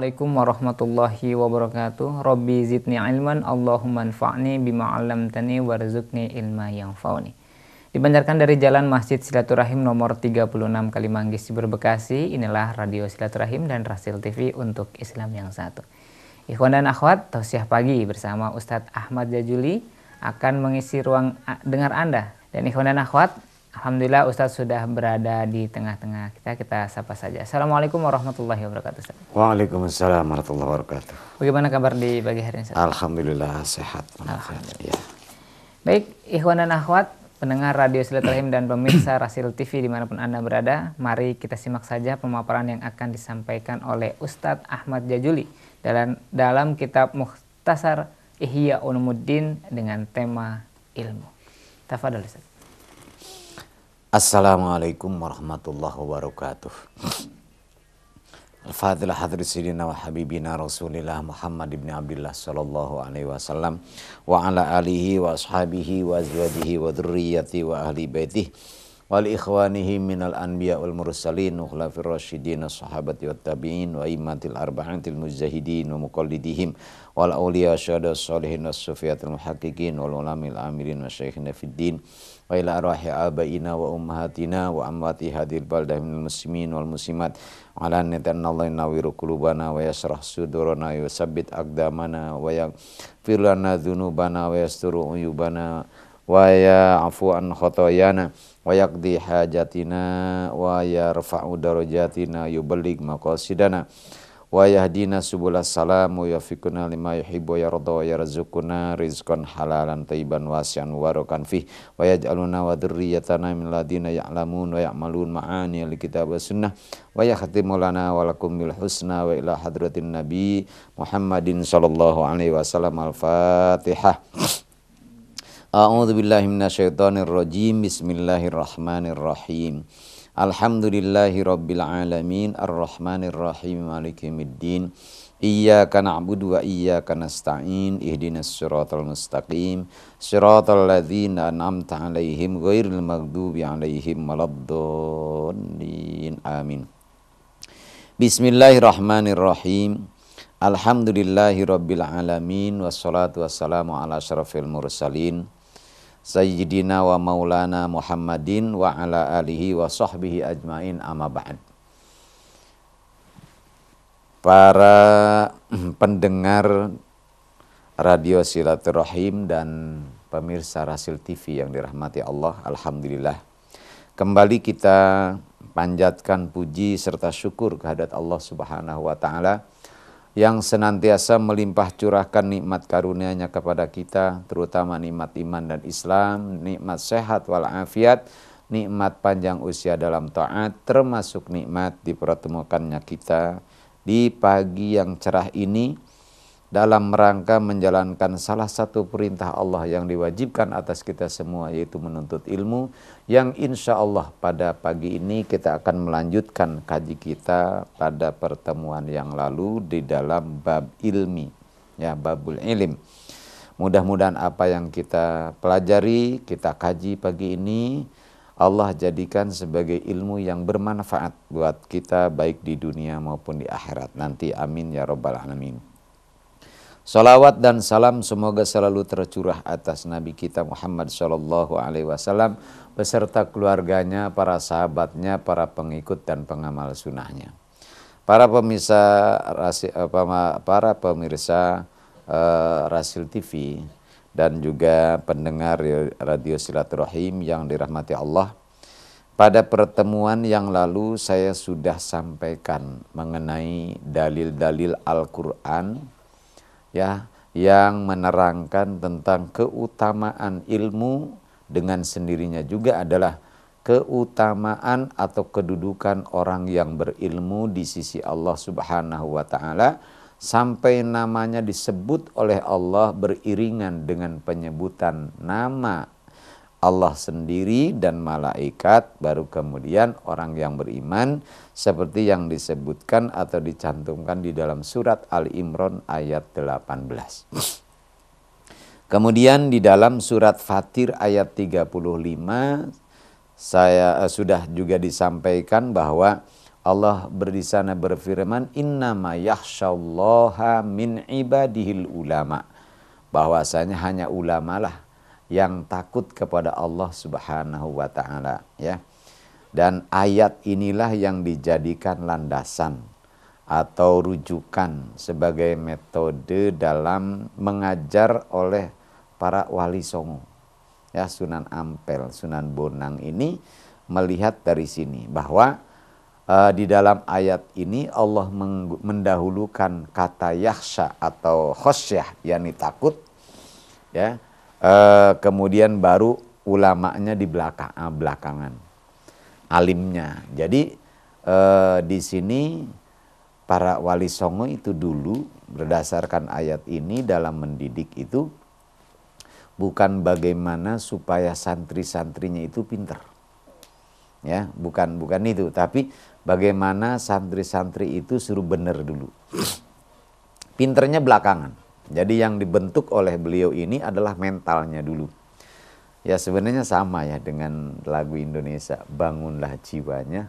Assalamualaikum warahmatullahi wabarakatuh. Rabbi zidni ilman, Allahumma anfa'ni bima 'allamtani warzuqni ilma yanfa'uni. Dipancarkan dari Jalan Masjid Silaturahim nomor 36 Kalimanggis, Ciber, Bekasi. Inilah Radio Silaturahim dan Rasil TV untuk Islam yang satu. Ikhwan dan akhwat, tausiah pagi bersama Ustadz Ahmad Jajuli akan mengisi ruang dengar Anda. Dan ikhwan dan akhwat, alhamdulillah Ustadz sudah berada di tengah-tengah kita. Kita sapa saja. Assalamualaikum warahmatullahi wabarakatuh, Ustadz. Waalaikumsalam warahmatullahi wabarakatuh. Bagaimana kabar di pagi hari ini, Ustadz? Alhamdulillah sehat. Alhamdulillah. Ya. Baik, ikhwan dan akhwat, pendengar Radio Silaturahim dan pemirsa Rasil TV dimanapun Anda berada, mari kita simak saja pemaparan yang akan disampaikan oleh Ustadz Ahmad Jajuli dalam kitab Mukhtasar Ihya Ulumuddin dengan tema ilmu. Tafadhol, Ustadz. Assalamualaikum warahmatullahi wabarakatuh. Al-Fadhil hadri sidina wa habibina Rasulillah Muhammad ibn Abdullah sallallahu alaihi wasallam wa ala alihi wa ashabihi wa azwajihi wa dhurriyyati wa ahli baitih wal ikhwanihi minal anbiya wal mursalin wa khulafir rasyidin sahabati wat tabi'in wa immatil arba'atil mujahidin wa muqallidihim wal awliya syahada sholihin was sufiyatil muhaqqiqin wal ulamil amirin wa syekhina fid din wa ila arwahi abaina wa ummahatina wa amwati hadil baldah minal muslimin wal muslimat ala nitannallahi nawiru qulubana wa yasrah sudurana wa sabbit aqdamana wa yaghfir lana dzunubana wa yasturu uyubana wa ya'fu an khotoyana wa yaqdi hajatina wa yarfa'u darajatina yuballigh maqasidana wa yahdina subulas salam wa yafiquna lima yuhibbu yarda wa yarzuquna rizqan halalan thayyiban wasi'an mubarakan fih wa yaj'aluna wa dzurriyyatana min ladina ya'lamun wa ya'malun ma'ani alkitab was sunnah wa yakhtimu lana wa lakum bil husna wa ila hadratin nabi Muhammadin sallallahu alaihi wasallam. Al-Fatihah. A'udzu billahi minasyaitonir rajim. Bismillahirrahmanirrahim. Alhamdulillahi rabbil alamin arrahmanir rahim maliki yaumiddin. Iyyaka na'budu wa iyyaka nasta'in. Ihdinas siratal mustaqim. Siratal ladzina an'amta 'alaihim ghairil maghdubi 'alaihim waladdallin. Amin. Bismillahirrahmanirrahim. Alhamdulillahi rabbil alamin wassalatu wassalamu ala asyrafil mursalin Sayyidina wa maulana Muhammadin wa ala alihi wa sahbihi ajmain, amma ba'd. Para pendengar Radio Silaturahim dan pemirsa Rasil TV yang dirahmati Allah, alhamdulillah kembali kita panjatkan puji serta syukur kehadirat Allah Subhanahu wa taala yang senantiasa melimpah curahkan nikmat karunia-Nya kepada kita, terutama nikmat iman dan Islam, nikmat sehat walafiat, nikmat panjang usia dalam taat, termasuk nikmat dipertemukannya kita di pagi yang cerah ini dalam rangka menjalankan salah satu perintah Allah yang diwajibkan atas kita semua, yaitu menuntut ilmu, yang insya Allah pada pagi ini kita akan melanjutkan kaji kita pada pertemuan yang lalu di dalam bab ilmi, ya, babul ilim. Mudah-mudahan apa yang kita pelajari, kita kaji pagi ini, Allah jadikan sebagai ilmu yang bermanfaat buat kita baik di dunia maupun di akhirat nanti, amin ya rabbal alamin. Salawat dan salam semoga selalu tercurah atas Nabi kita Muhammad sallallahu alaihi wasallam beserta keluarganya, para sahabatnya, para pengikut dan pengamal sunnahnya. Para pemirsa Rasil TV dan juga pendengar Radio Silaturahim yang dirahmati Allah. Pada pertemuan yang lalu saya sudah sampaikan mengenai dalil-dalil Al-Qur'an, ya, yang menerangkan tentang keutamaan ilmu, dengan sendirinya juga adalah keutamaan atau kedudukan orang yang berilmu di sisi Allah Subhanahu wa taala, sampai namanya disebut oleh Allah beriringan dengan penyebutan nama Allah sendiri dan malaikat, baru kemudian orang yang beriman, seperti yang disebutkan atau dicantumkan di dalam surat Ali Imran ayat 18. Kemudian di dalam surat Fatir ayat 35 saya sudah juga disampaikan bahwa Allah di sana berfirman, innama yakhsyallaha min ibadihil ulama, bahwasanya hanya ulama lah yang takut kepada Allah Subhanahu wa taala, ya. Dan ayat inilah yang dijadikan landasan atau rujukan sebagai metode dalam mengajar oleh para wali songo. Ya, Sunan Ampel, Sunan Bonang ini melihat dari sini bahwa di dalam ayat ini Allah mendahulukan kata yakhsha atau khosyah, yakni takut, ya. Kemudian baru ulamanya di belakangan, alimnya. Jadi di sini para wali songo itu dulu berdasarkan ayat ini dalam mendidik itu bukan bagaimana supaya santri-santrinya itu pintar, ya, bukan itu, tapi bagaimana santri-santri itu suruh benar dulu, pinternya belakangan. Jadi yang dibentuk oleh beliau ini adalah mentalnya dulu. Ya sebenarnya sama ya dengan lagu Indonesia, bangunlah jiwanya,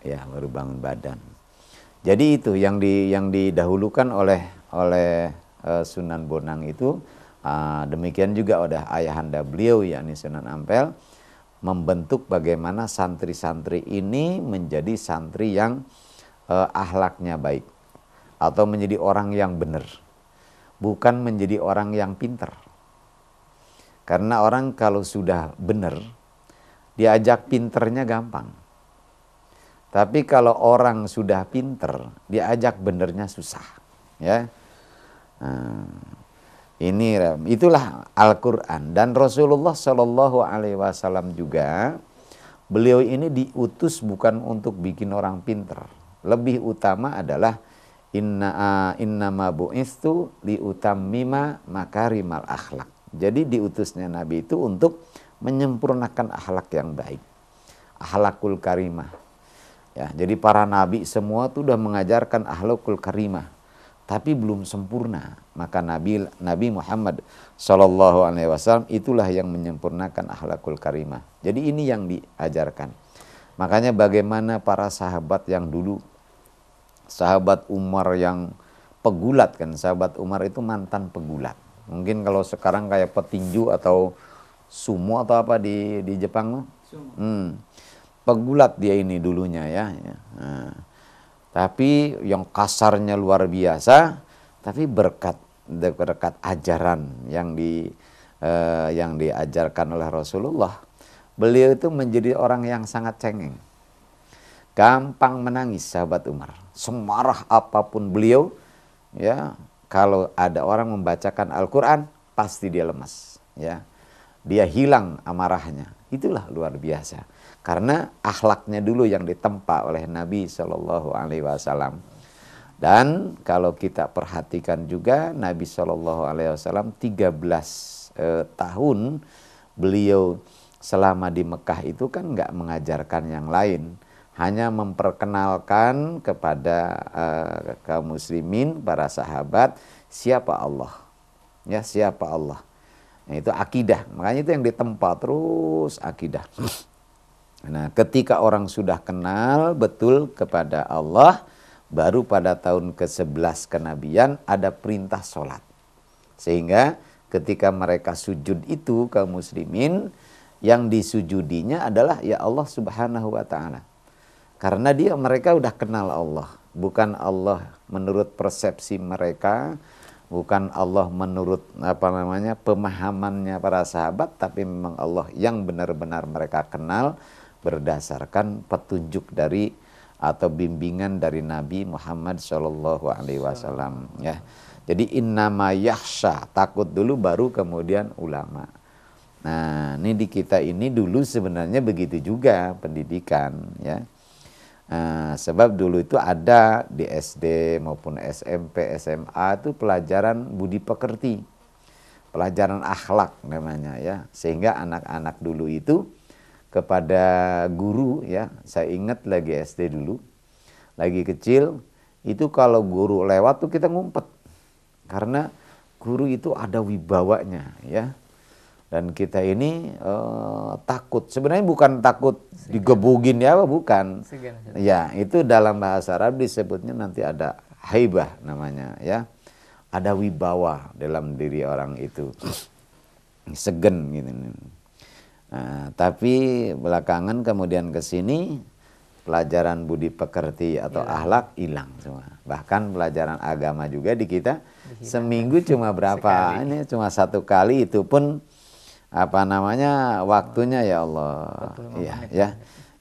ya baru bangun badan. Jadi itu yang didahulukan oleh Sunan Bonang itu. Demikian juga oleh ayahanda beliau yakni Sunan Ampel, membentuk bagaimana santri-santri ini menjadi santri yang akhlaknya baik atau menjadi orang yang benar. Bukan menjadi orang yang pinter. Karena orang kalau sudah benar, diajak pinternya gampang. Tapi kalau orang sudah pinter, diajak benernya susah. Ya, itulah Al-Quran. Dan Rasulullah Shallallahu Alaihi Wasallam juga, beliau ini diutus bukan untuk bikin orang pinter. Lebih utama adalah innama bu'istu liutammima makarimal akhlak. Jadi diutusnya Nabi itu untuk menyempurnakan akhlak yang baik, akhlakul karimah. Ya, jadi para nabi semua itu sudah mengajarkan akhlakul karimah, tapi belum sempurna. Maka Nabi Muhammad Sallallahu Alaihi Wasallam itulah yang menyempurnakan akhlakul karimah. Jadi ini yang diajarkan. Makanya bagaimana para sahabat yang dulu, sahabat Umar yang pegulat kan, sahabat Umar itu mantan pegulat. Mungkin kalau sekarang kayak petinju atau sumo atau apa di Jepang, pegulat dia ini dulunya ya. Nah, tapi yang kasarnya luar biasa, tapi berkat ajaran yang diajarkan oleh Rasulullah, beliau itu menjadi orang yang sangat cengeng. Gampang menangis sahabat Umar. Semarah apapun beliau, ya, kalau ada orang membacakan Al-Quran, pasti dia lemas. Ya, dia hilang amarahnya. Itulah luar biasa. Karena akhlaknya dulu yang ditempa oleh Nabi Shallallahu Alaihi Wasallam. Dan kalau kita perhatikan juga Nabi Shallallahu Alaihi Wasallam 13 tahun beliau selama di Mekah itu kan nggak mengajarkan yang lain. Hanya memperkenalkan kepada kaum muslimin, para sahabat, siapa Allah. Ya, siapa Allah. Nah, itu akidah. Makanya itu yang ditempa terus akidah. Nah, ketika orang sudah kenal betul kepada Allah, baru pada tahun ke-11 kenabian ada perintah sholat. Sehingga ketika mereka sujud itu kaum muslimin, yang disujudinya adalah ya Allah Subhanahu wa Ta'ala. Karena mereka udah kenal Allah, bukan Allah menurut persepsi mereka, bukan Allah menurut pemahamannya para sahabat, tapi memang Allah yang benar-benar mereka kenal berdasarkan petunjuk dari atau bimbingan dari Nabi Muhammad Shallallahu Alaihi Wasallam. Ya, jadi innama yakhsha, takut dulu baru kemudian ulama. Nah, ini di kita ini dulu sebenarnya begitu juga pendidikan, ya. Sebab dulu itu ada di SD maupun SMP, SMA itu pelajaran budi pekerti. pelajaran akhlak namanya ya. Sehingga anak-anak dulu itu kepada guru ya, saya ingat lagi SD dulu, lagi kecil, itu kalau guru lewat tuh kita ngumpet. Karena guru itu ada wibawanya ya. Dan kita ini takut. Sebenarnya bukan takut digebugin ya, bukan. Ya, itu dalam bahasa Arab disebutnya nanti ada haibah namanya ya. Ada wibawa dalam diri orang itu. Segen gitu. Nah, tapi belakangan kemudian ke sini pelajaran budi pekerti atau akhlak hilang semua. Bahkan pelajaran agama juga di kita seminggu cuma berapa? Ini cuma 1 kali, itu pun apa namanya waktunya ya Allah. Iya ya.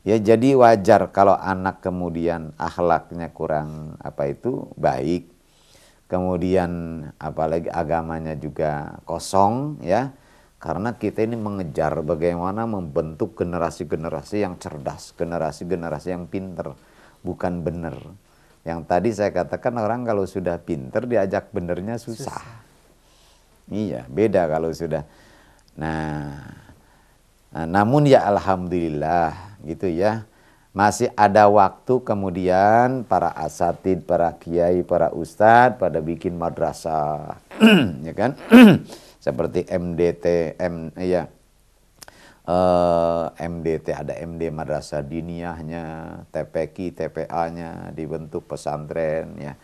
Ya jadi wajar kalau anak kemudian akhlaknya kurang baik. Kemudian apalagi agamanya juga kosong ya. Karena kita ini mengejar bagaimana membentuk generasi-generasi yang cerdas, generasi-generasi yang pinter, bukan bener. Yang tadi saya katakan orang kalau sudah pinter diajak benernya susah. Iya, beda kalau sudah. Nah, namun ya alhamdulillah gitu ya. Masih ada waktu kemudian para asatid, para kiai, para ustadz pada bikin madrasah, ya kan? Seperti MDT, MDT ada MD Madrasah Diniyahnya, TPQ, TPA-nya dibentuk pesantren ya.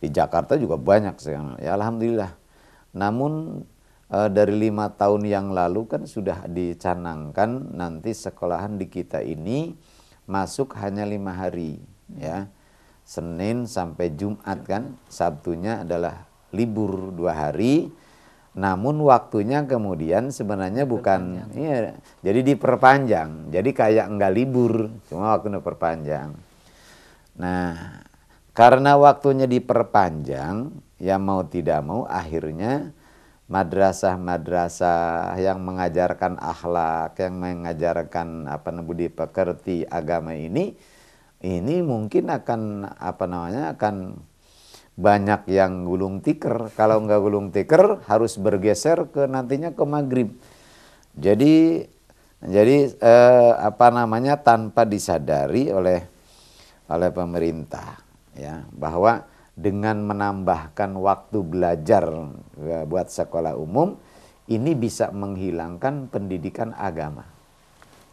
Di Jakarta juga banyak sekarang. Ya alhamdulillah. Namun dari 5 tahun yang lalu kan sudah dicanangkan nanti sekolahan di kita ini masuk hanya 5 hari ya. Senin sampai Jumat kan, Sabtunya adalah libur 2 hari. Namun waktunya kemudian sebenarnya bukan, iya, jadi diperpanjang. Jadi kayak enggak libur, cuma waktunya diperpanjang. Nah, karena waktunya diperpanjang, ya mau tidak mau akhirnya madrasah-madrasah yang mengajarkan akhlak, yang mengajarkan budi pekerti agama ini mungkin akan akan banyak yang gulung tikar. Kalau nggak gulung tikar harus bergeser ke nantinya ke maghrib. Jadi tanpa disadari oleh pemerintah ya, bahwa dengan menambahkan waktu belajar buat sekolah umum ini bisa menghilangkan pendidikan agama.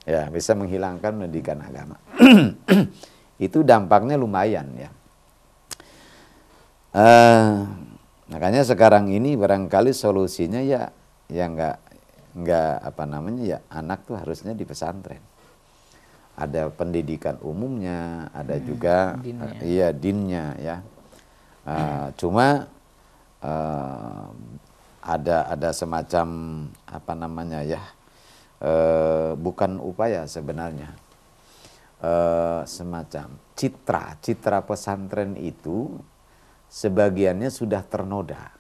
Ya, bisa menghilangkan pendidikan agama. Itu dampaknya lumayan ya. Makanya sekarang ini barangkali solusinya ya nggak anak tuh harusnya di pesantren. Ada pendidikan umumnya, ada juga dinnya ya. Cuma ada semacam bukan upaya sebenarnya, semacam citra pesantren itu sebagiannya sudah ternoda.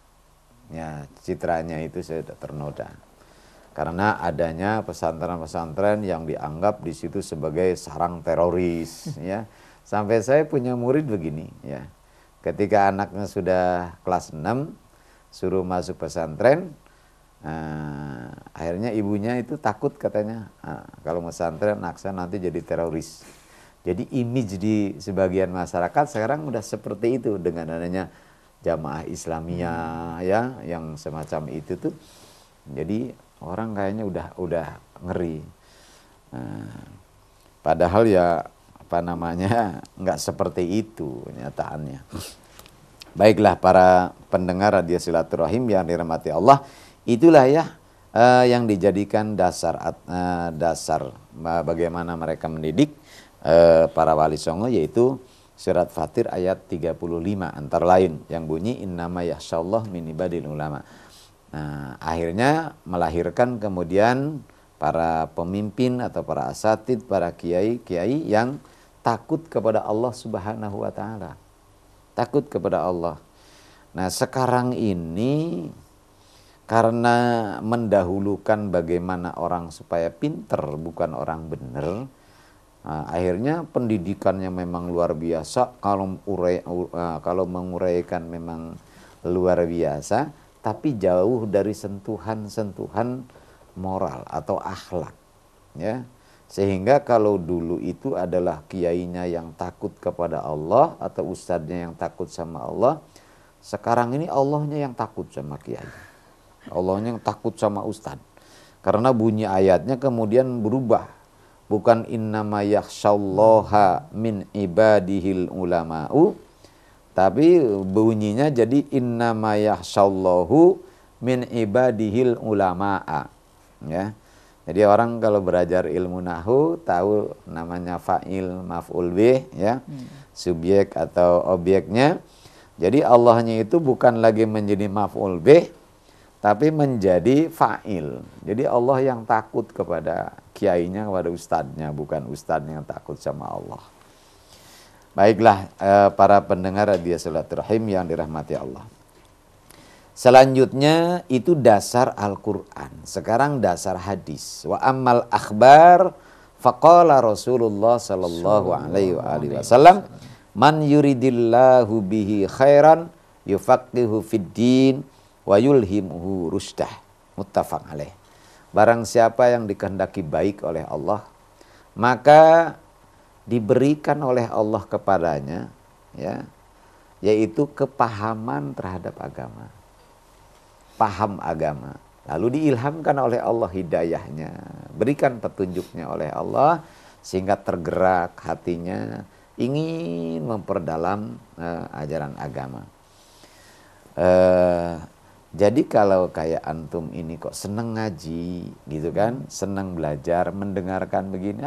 Ya, citranya itu sudah ternoda. Karena adanya pesantren-pesantren yang dianggap di situ sebagai sarang teroris ya. Sampai saya punya murid begini ya. Ketika anaknya sudah kelas 6 suruh masuk pesantren, akhirnya ibunya itu takut katanya, kalau pesantren anak saya nanti jadi teroris. Jadi image di sebagian masyarakat sekarang udah seperti itu dengan adanya jamaah Islamiyah ya, yang semacam itu tuh. Jadi orang kayaknya udah ngeri. Padahal ya nggak seperti itu kenyataannya. Baiklah para pendengar radio silaturahim yang dirahmati Allah, itulah ya yang dijadikan dasar bagaimana mereka mendidik para wali songo, yaitu surat Fatir ayat 35 antara lain yang bunyi innama yakhsyallah min ibadil ulama. Nah, akhirnya melahirkan kemudian para pemimpin atau para asatid, para kiai-kiai yang takut kepada Allah Subhanahu wa taala. Takut kepada Allah. Nah, sekarang ini karena mendahulukan bagaimana orang supaya pinter bukan orang benar, akhirnya pendidikannya memang luar biasa. Kalau menguraikan memang luar biasa, tapi jauh dari sentuhan-sentuhan moral atau akhlak, ya. Sehingga kalau dulu itu adalah kiainya yang takut kepada Allah atau ustadznya yang takut sama Allah, sekarang ini Allahnya yang takut sama kiai. Allahnya yang takut sama ustadz. Karena bunyi ayatnya kemudian berubah. Bukan innama yakhsyallaha min ibadihil ulama'u, tapi bunyinya jadi innama yakhsyallahu min ibadihil ulama'a, ya. Jadi orang kalau belajar ilmu nahwu tahu namanya fa'il, maf'ul bih, ya. Subjek atau objeknya. Jadi Allahnya itu bukan lagi menjadi maf'ul bih, tapi menjadi fa'il. Jadi Allah yang takut kepada kiainya, kepada ustadznya, bukan ustadznya yang takut sama Allah. Baiklah para pendengar radio Silaturahim yang dirahmati Allah. Selanjutnya itu dasar Al-Quran. Sekarang dasar hadis. Wa ammal akhbar faqala Rasulullah sallallahu alaihi wasallam man yuridillahu bihi khairan yufaqihu fid din wa yulhimuhu rusdah. Muttafaq alaih. Barang siapa yang dikehendaki baik oleh Allah, maka diberikan oleh Allah kepadanya, ya, yaitu kepahaman terhadap agama. Paham agama, lalu diilhamkan oleh Allah hidayahnya, berikan petunjuknya oleh Allah sehingga tergerak hatinya ingin memperdalam ajaran agama. Jadi kalau kayak antum ini kok seneng ngaji gitu kan, seneng belajar, mendengarkan begini,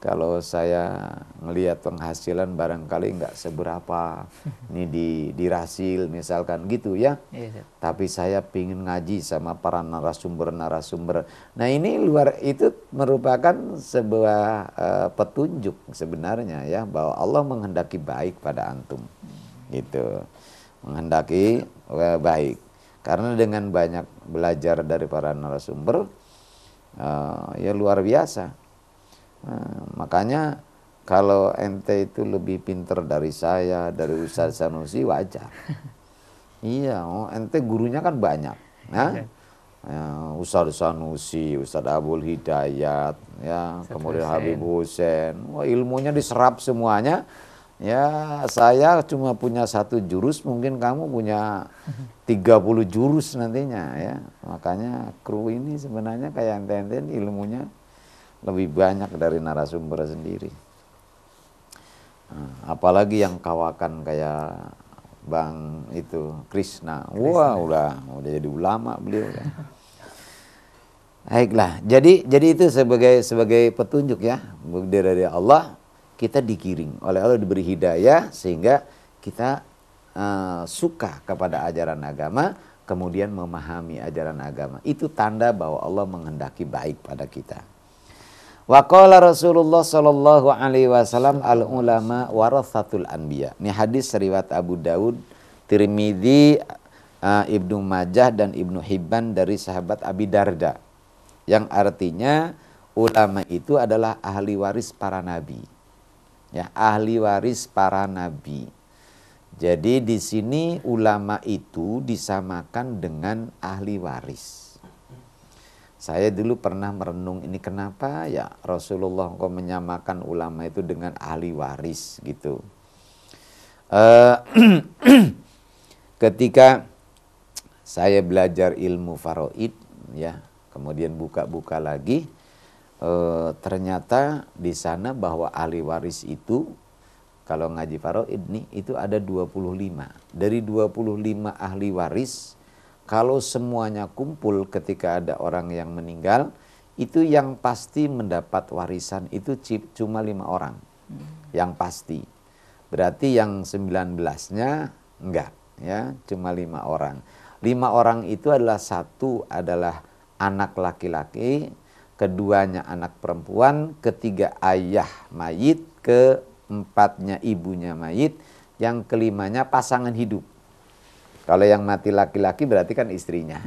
kalau saya ngelihat penghasilan barangkali nggak seberapa, ini dirasil misalkan gitu ya. Tapi saya pingin ngaji sama para narasumber. Nah ini itu merupakan sebuah petunjuk sebenarnya ya, bahwa Allah menghendaki baik pada antum, gitu, menghendaki baik. Karena dengan banyak belajar dari para narasumber, ya luar biasa. Makanya kalau ente itu lebih pinter dari saya, dari Ustaz Sanusi, wajar. Iya, ente gurunya kan banyak. Nah, Ustaz Sanusi, Ustaz Abul Hidayat, ya, kemudian Habib Hussein. Wah, ilmunya diserap semuanya. Ya, saya cuma punya 1 jurus, mungkin kamu punya 30 jurus nantinya ya. Makanya kru ini sebenarnya kayak ente ilmunya lebih banyak dari narasumber sendiri. Apalagi yang kawakan kayak Bang itu Krishna. Wah, udah jadi ulama beliau kan. Baiklah, jadi itu sebagai petunjuk ya, dari Allah, kita digiring oleh Allah, diberi hidayah sehingga kita suka kepada ajaran agama, kemudian memahami ajaran agama. Itu tanda bahwa Allah menghendaki baik pada kita. Wa qala Rasulullah sallallahu alaihi wasallam al ulama warathatul anbiya. Ini hadis riwayat Abu Daud, Tirmidzi, Ibnu Majah dan Ibnu Hibban dari sahabat Abi Darda. Yang artinya ulama itu adalah ahli waris para nabi. Ya, ahli waris para nabi. Jadi di sini ulama itu disamakan dengan ahli waris. Saya dulu pernah merenung ini kenapa ya Rasulullah kok menyamakan ulama itu dengan ahli waris gitu. Ketika saya belajar ilmu faraid ya, kemudian buka-buka lagi, ternyata di sana bahwa ahli waris itu kalau ngaji faraid nih itu ada 25. Dari 25 ahli waris, kalau semuanya kumpul ketika ada orang yang meninggal, itu yang pasti mendapat warisan itu cuma 5 orang. Yang pasti. Berarti yang 19-nya enggak, ya, cuma 5 orang. 5 orang itu adalah, 1 adalah anak laki-laki, keduanya anak perempuan, ketiga ayah mayit, keempatnya ibunya mayit, yang kelimanya pasangan hidup. Kalau yang mati laki-laki berarti kan istrinya.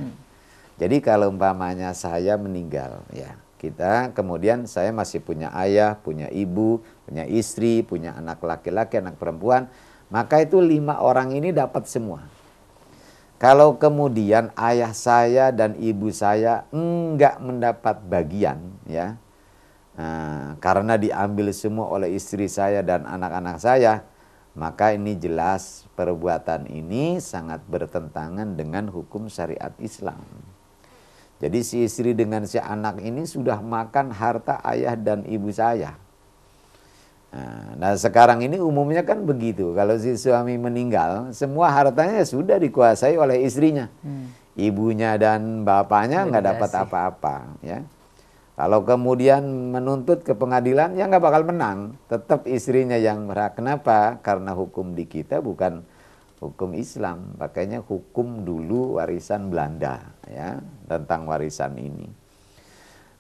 Jadi kalau umpamanya saya meninggal, ya, kita kemudian saya masih punya ayah, punya ibu, punya istri, punya anak laki-laki, anak perempuan, maka itu 5 orang ini dapat semua. Kalau kemudian ayah saya dan ibu saya enggak mendapat bagian, ya, karena diambil semua oleh istri saya dan anak-anak saya, maka ini jelas perbuatan ini sangat bertentangan dengan hukum syariat Islam. Jadi si istri dengan si anak ini sudah makan harta ayah dan ibu saya. Nah sekarang ini umumnya kan begitu. Kalau si suami meninggal, semua hartanya sudah dikuasai oleh istrinya. Ibunya dan bapaknya nggak dapat apa-apa, ya. Kalau kemudian menuntut ke pengadilan, ya nggak bakal menang. Tetap istrinya yang berhak. Kenapa? Karena hukum di kita bukan hukum Islam. Makanya hukum dulu warisan Belanda, ya, tentang warisan ini.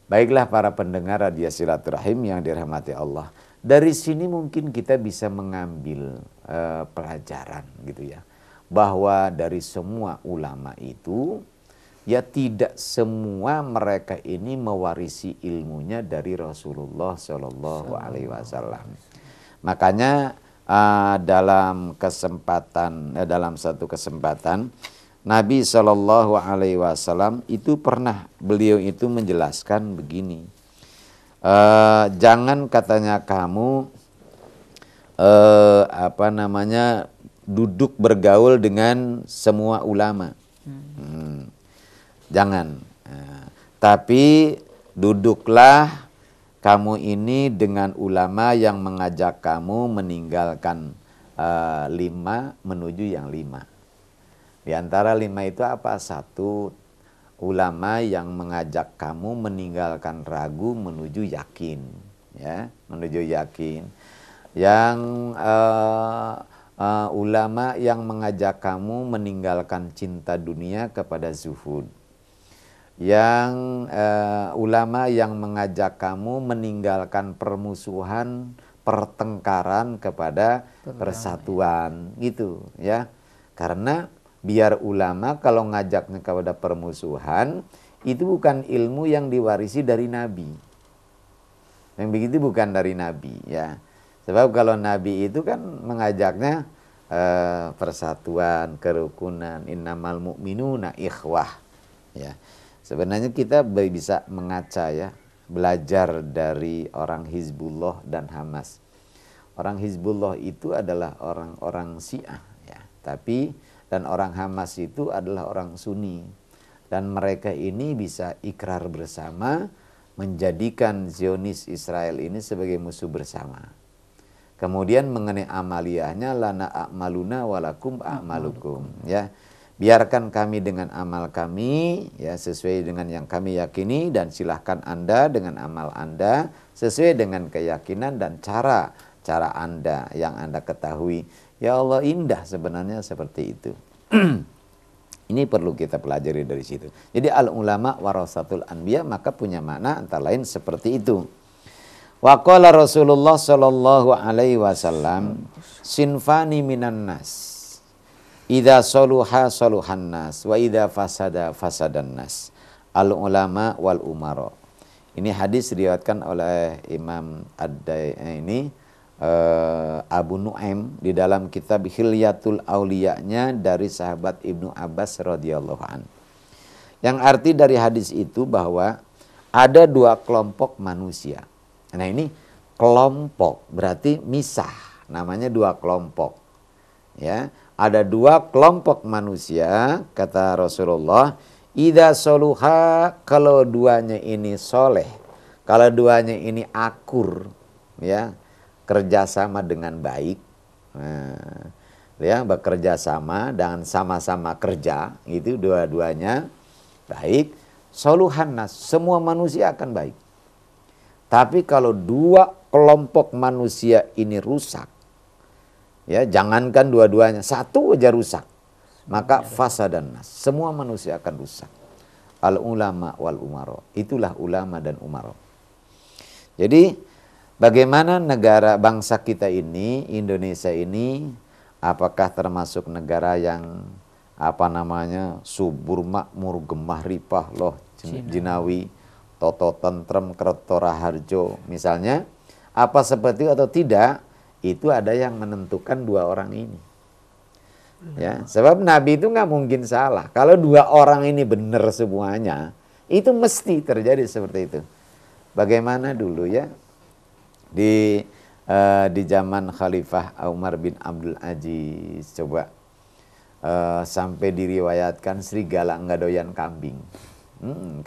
Baiklah para pendengar radio silaturahim yang dirahmati Allah. Dari sini mungkin kita bisa mengambil pelajaran gitu ya. Bahwa dari semua ulama itu, ya tidak semua mereka ini mewarisi ilmunya dari Rasulullah Shallallahu Alaihi Wasallam. Makanya dalam satu kesempatan Nabi Shallallahu Alaihi Wasallam itu pernah beliau itu menjelaskan begini, jangan katanya kamu duduk bergaul dengan semua ulama. Jangan. Tapi duduklah kamu ini dengan ulama yang mengajak kamu meninggalkan 5 menuju yang 5. Di antara 5 itu apa? 1, ulama yang mengajak kamu meninggalkan ragu menuju yakin, ya, menuju yakin. Yang ulama yang mengajak kamu meninggalkan cinta dunia kepada zuhud. Yang ulama yang mengajak kamu meninggalkan permusuhan, pertengkaran kepada persatuan, gitu ya. Karena biar ulama kalau ngajaknya kepada permusuhan, itu bukan ilmu yang diwarisi dari Nabi. Yang begitu bukan dari Nabi, ya. Sebab kalau Nabi itu kan mengajaknya persatuan, kerukunan, innamal mu'minuna ikhwah, ya. Sebenarnya kita bisa mengaca, ya, belajar dari orang Hizbullah dan Hamas. Orang Hizbullah itu adalah orang-orang Syiah, ya. Dan orang Hamas itu adalah orang Sunni. Dan mereka ini bisa ikrar bersama menjadikan Zionis Israel ini sebagai musuh bersama. Kemudian mengenai amaliyahnya, lana a'maluna walakum a'malukum, ya. Biarkan kami dengan amal kami, ya, sesuai dengan yang kami yakini, dan silahkan Anda dengan amal Anda sesuai dengan keyakinan dan cara Anda yang Anda ketahui. Ya Allah, indah sebenarnya seperti itu. Ini perlu kita pelajari dari situ. Jadi al ulama warasatul anbiya, maka punya makna antara lain seperti itu. Wa qala Rasulullah sallallahu alaihi wasallam, sinfani minan nas, idza saluha saluhan nas wa idza fasada fasadan nas, al ulama wal umara. Ini hadis diriwayatkan oleh Imam Abu Nuaim di dalam kitab Hilyatul Auliya-nya dari sahabat Ibnu Abbas radhiyallahu an. Yang arti dari hadis itu bahwa ada 2 kelompok manusia. Nah ini kelompok berarti misah, namanya 2 kelompok, ya. Ada 2 kelompok manusia, kata Rasulullah, idza soluha, kalau duanya ini soleh, kalau duanya ini akur, ya, kerjasama dengan baik, ya, bekerja sama dan sama-sama kerja, itu dua-duanya baik, soluhan nas, semua manusia akan baik. Tapi kalau 2 kelompok manusia ini rusak, ya, jangankan dua-duanya, 1 aja rusak, maka fasadan nas, semua manusia akan rusak. Al ulama wal umaro, itulah ulama dan umaro. Jadi bagaimana negara bangsa kita ini, Indonesia ini, apakah termasuk negara yang subur, makmur, gemah ripah, loh, jinawi, toto tentrem, kertora harjo misalnya, apa seperti itu atau tidak, itu ada yang menentukan 2 orang ini. Ya, sebab Nabi itu nggak mungkin salah. Kalau dua orang ini benar semuanya, itu mesti terjadi seperti itu. Bagaimana dulu ya di zaman Khalifah Umar bin Abdul Aziz, coba sampai diriwayatkan serigala nggak doyan kambing.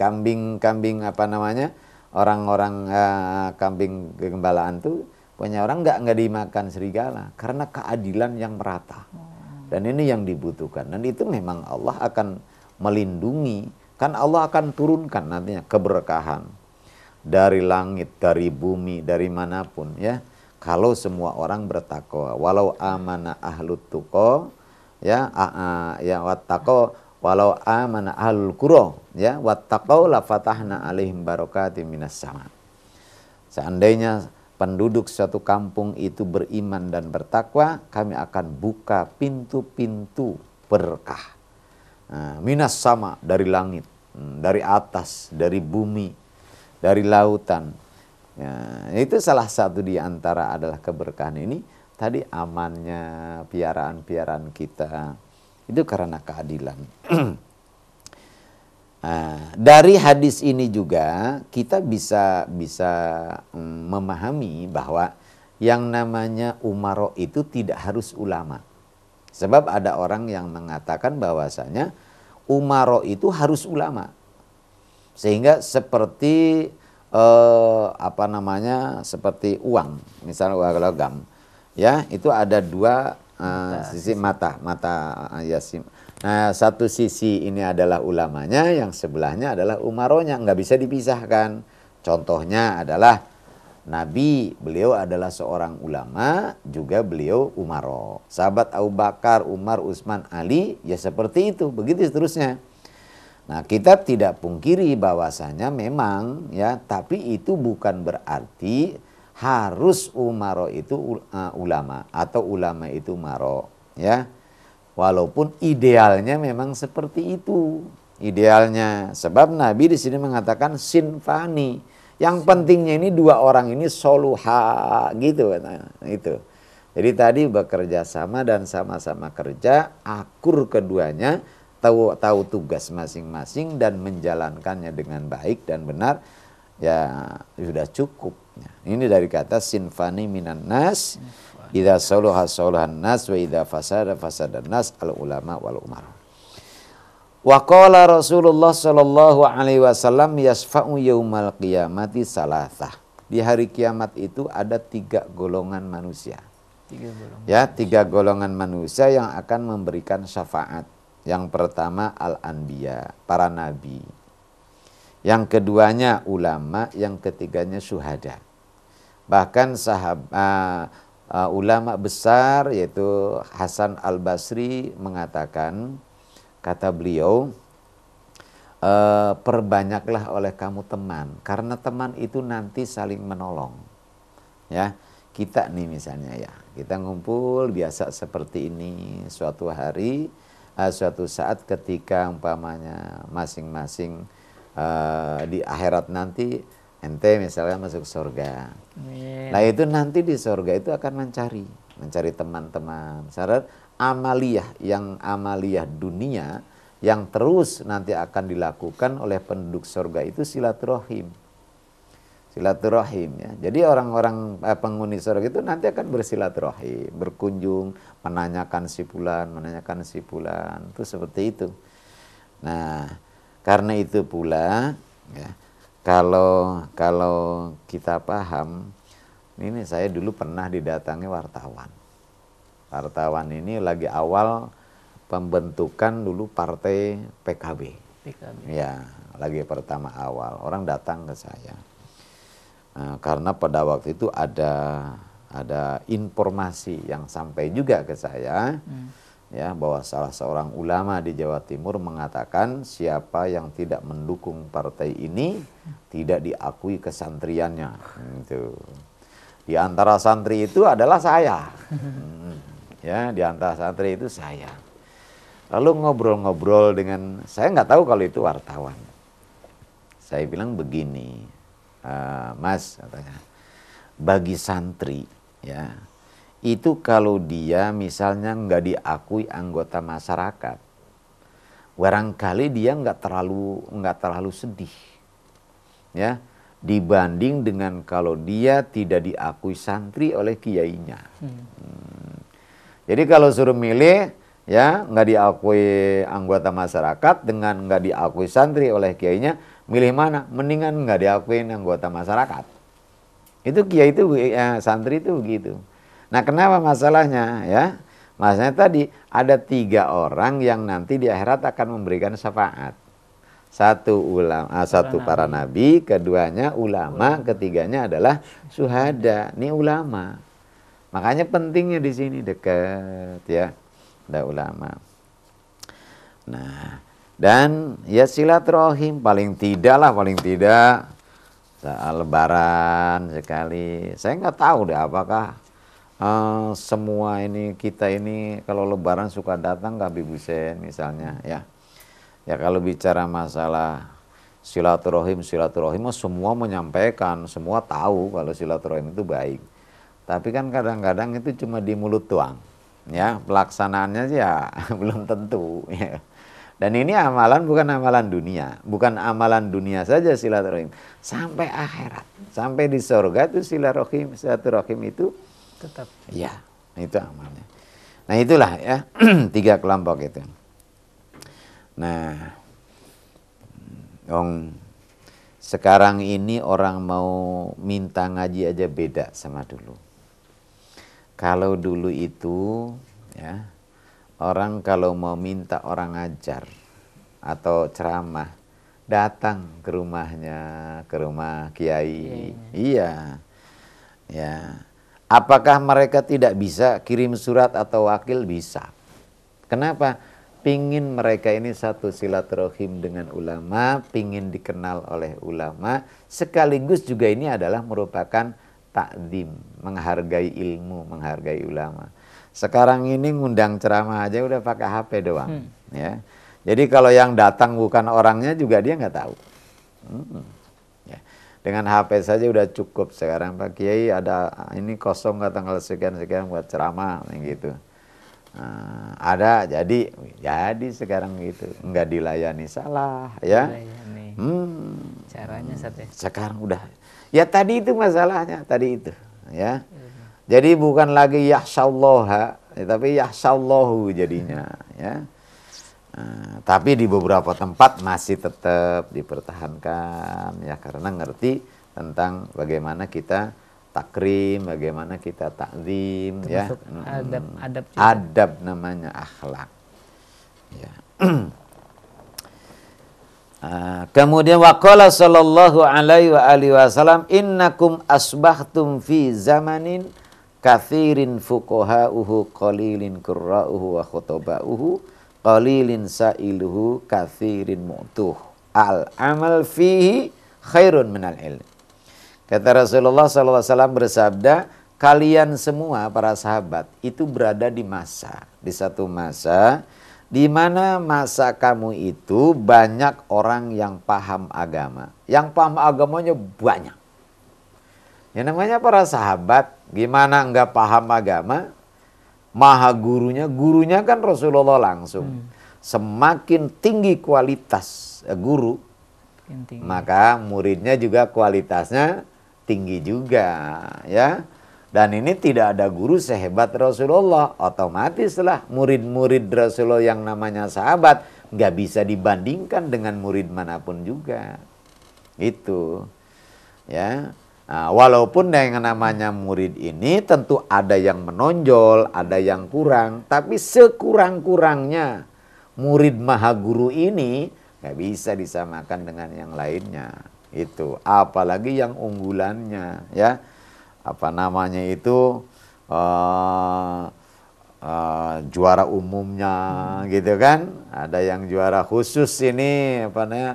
Kambing apa namanya, orang-orang kambing kegembalaan tuh punya orang nggak dimakan serigala karena keadilan yang merata. Dan ini yang dibutuhkan. Dan itu memang Allah akan melindungi. Kan Allah akan turunkan nantinya keberkahan dari langit, dari bumi, dari manapun ya. Kalau semua orang bertakwa, walau amana ahlut tuqa ya ya wattaqo walau amana ahlul qura ya wattaqau la fatahna alaihim barakatim minas sama. Seandainya penduduk suatu kampung itu beriman dan bertakwa, kami akan buka pintu-pintu berkah. Minas sama, dari langit, dari atas, dari bumi, dari lautan. Ya, itu salah satu di antara adalah keberkahan ini. Tadi amannya piaraan-piaraan kita, itu karena keadilan. Dari hadis ini juga kita bisa memahami bahwa yang namanya umaro itu tidak harus ulama. Sebab ada orang yang mengatakan bahwasanya umaro itu harus ulama. Sehingga seperti seperti uang, misalnya uang logam. Ya, itu ada dua sisi mata yasim. Nah, satu sisi ini adalah ulamanya, yang sebelahnya adalah umaronya, nggak bisa dipisahkan. Contohnya adalah Nabi, beliau adalah seorang ulama, juga beliau umaro. Sahabat Abu Bakar, Umar, Utsman, Ali, ya seperti itu, begitu seterusnya. Nah, kita tidak pungkiri bahwasanya memang ya, tapi itu bukan berarti harus umaro itu ulama atau ulama itu umaro, ya. Walaupun idealnya memang seperti itu. Idealnya, sebab Nabi di sini mengatakan sinfani. Yang pentingnya ini dua orang ini soluha gitu. Itu. Jadi tadi bekerja sama dan sama-sama kerja, akur keduanya, tahu tugas masing-masing dan menjalankannya dengan baik dan benar, ya sudah cukup. Ini dari kata sinfani minan nas. Idza salaha salahan nas wa idza fasada fasadan nas al ulama wal umara. Wa qala Rasulullah sallallahu alaihi wasallam yasfa'u yaumal qiyamati salasah. Di hari kiamat itu ada 3 golongan manusia. 3 golongan. Ya, 3 golongan manusia yang akan memberikan syafaat. Yang pertama al-anbiya, para nabi. Yang keduanya ulama, yang ketiganya syuhada. Bahkan ulama besar yaitu Hasan al-Basri mengatakan, kata beliau, perbanyaklah oleh kamu teman, karena teman itu nanti saling menolong. Ya, kita nih misalnya ya, kita ngumpul biasa seperti ini, suatu hari, suatu saat ketika umpamanya masing-masing di akhirat nanti, ente misalnya masuk surga. Nah itu nanti di surga itu akan mencari teman-teman. Syarat amaliyah dunia yang terus nanti akan dilakukan oleh penduduk surga itu silaturahim ya. Jadi orang-orang penghuni surga itu nanti akan bersilaturahim, berkunjung, menanyakan si fulan, itu seperti itu. Nah, karena itu pula ya, kalau kita paham, ini saya dulu pernah didatangi wartawan. Wartawan ini lagi awal pembentukan dulu partai PKB. Ya, lagi pertama awal orang datang ke saya. Nah, karena pada waktu itu ada informasi yang sampai juga ke saya. Ya, bahwa salah seorang ulama di Jawa Timur mengatakan siapa yang tidak mendukung partai ini tidak diakui kesantriannya. Gitu. Di antara santri itu adalah saya. Ya, di antara santri itu saya. Lalu ngobrol-ngobrol dengan, saya nggak tahu kalau itu wartawan. Saya bilang begini, Mas, katanya, bagi santri, ya, itu kalau dia misalnya nggak diakui anggota masyarakat, barangkali dia nggak terlalu sedih, ya, dibanding dengan kalau dia tidak diakui santri oleh kiainya. Jadi kalau suruh milih, ya, nggak diakui anggota masyarakat dengan nggak diakui santri oleh kiainya, milih mana? Mendingan nggak diakuin anggota masyarakat. Itu kiai itu, santri itu begitu. Nah, kenapa masalahnya, ya? Masalahnya tadi ada 3 orang yang nanti di akhirat akan memberikan syafaat. Satu ulama, satu para nabi, keduanya ulama, ketiganya adalah syuhada. Ini ulama. Makanya pentingnya di sini dekat, ya, ada ulama. Nah, dan ya silaturahim paling tidak saat lebaran sekali. Saya nggak tahu deh apakah semua ini kita ini kalau lebaran suka datang ke Habib Hussein misalnya, ya. Ya kalau bicara masalah silaturahim semua menyampaikan, semua tahu kalau silaturahim itu baik. Tapi kan kadang-kadang itu cuma di mulut doang, ya, pelaksanaannya sih ya belum tentu, ya. Dan ini amalan bukan amalan dunia saja silaturahim, sampai akhirat, sampai di surga itu silaturahim itu tetap, ya, itu amalnya. Nah itulah, ya, 3 kelompok itu. Nah, sekarang ini orang mau minta ngaji aja beda sama dulu. Kalau dulu itu, ya, orang kalau mau minta orang ngajar atau ceramah, datang ke rumahnya, ke rumah kiai. Iya. Ya. Apakah mereka tidak bisa kirim surat atau wakil? Bisa. Kenapa? Pingin mereka ini satu silaturahim dengan ulama, pingin dikenal oleh ulama, sekaligus juga ini adalah merupakan takdim, menghargai ilmu, menghargai ulama. Sekarang ini ngundang ceramah aja udah pakai HP doang, ya. Jadi kalau yang datang bukan orangnya juga dia nggak tahu. Ya. Dengan HP saja udah cukup sekarang. Pak Kiai ada ini kosong nggak tanggal sekian buat ceramah gitu. Ada, jadi sekarang gitu, nggak dilayani salah, ya. Caranya satu. Sekarang udah. Ya tadi itu masalahnya, tadi itu, ya. Jadi bukan lagi yahsyallaha, tapi yahsyallahu jadinya, ya. Tapi di beberapa tempat masih tetap dipertahankan, ya, karena ngerti tentang bagaimana kita takrim, bagaimana kita takzim, ya. Adab namanya, akhlak, ya. Kemudian waqala sallallahu alaihi wa alihi wasallam innakum asbahtum fi zamanin kathirin fuqaha'uhu qalilin qurra'uhu wa khutaba'uhu qalilin sa'iluhu kathirin mu'tuh al amal fihi khairun minal ilm. Kata Rasulullah SAW bersabda, kalian semua para sahabat itu berada di satu masa di mana masa kamu itu banyak orang yang paham agama. Yang paham agamanya banyak. Yang namanya para sahabat, gimana enggak paham agama? Maha gurunya kan Rasulullah langsung. Semakin tinggi kualitas guru, maka muridnya juga kualitasnya tinggi juga, ya. Dan ini tidak ada guru sehebat Rasulullah. Otomatislah murid-murid Rasulullah yang namanya sahabat nggak bisa dibandingkan dengan murid manapun juga. Itu, ya. Nah, walaupun yang namanya murid ini tentu ada yang menonjol, ada yang kurang, tapi sekurang-kurangnya murid maha guru ini nggak bisa disamakan dengan yang lainnya. Itu, apalagi yang unggulannya, ya. Apa namanya itu juara umumnya, gitu kan. Ada yang juara khusus ini, apa namanya,